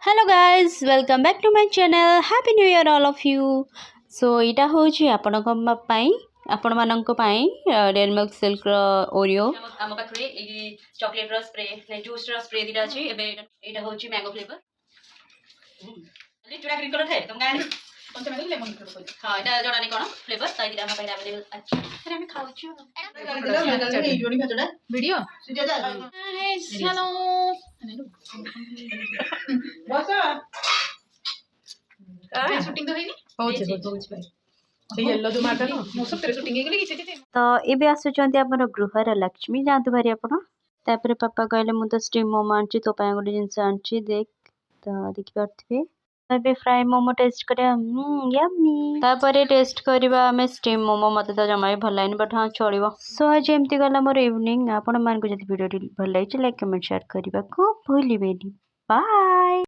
Hello guys welcome back to my channel happy new year all of you. So यहाँ हूँ आपण Dairy Milk Silk Oreo आम पाखे chocolate spray juice spray दीटा अच्छी यहाँ हूँ मैंगो फ्लेवर चूड़ा ग्रीन कलर थे तुम गाँव हाँ यहाँ जड़ा नहीं कौन फ्लेवर तो ये आम पाखे अवेलेबल अच्छे आम खाऊ वीडियो शूटिंग तो है तो ये आसुँच आम गृहर लक्ष्मी जातु भारी आपड़ पापा कहले मुझे स्टीम मोमो आनी तो गोटे जिनस आनी देख तो देखिपे फ्राए मोमो टेस्ट करिया यम्मी टेस्ट करवा आम स्टीम मोमो मत तो जमा भी भल लगे बट हाँ चलो। सो आज एमती गला मोर इवनिंग आपण मानक जब वीडियो भल लगी लाइक कमेंट शेयर करने को भूल बाय।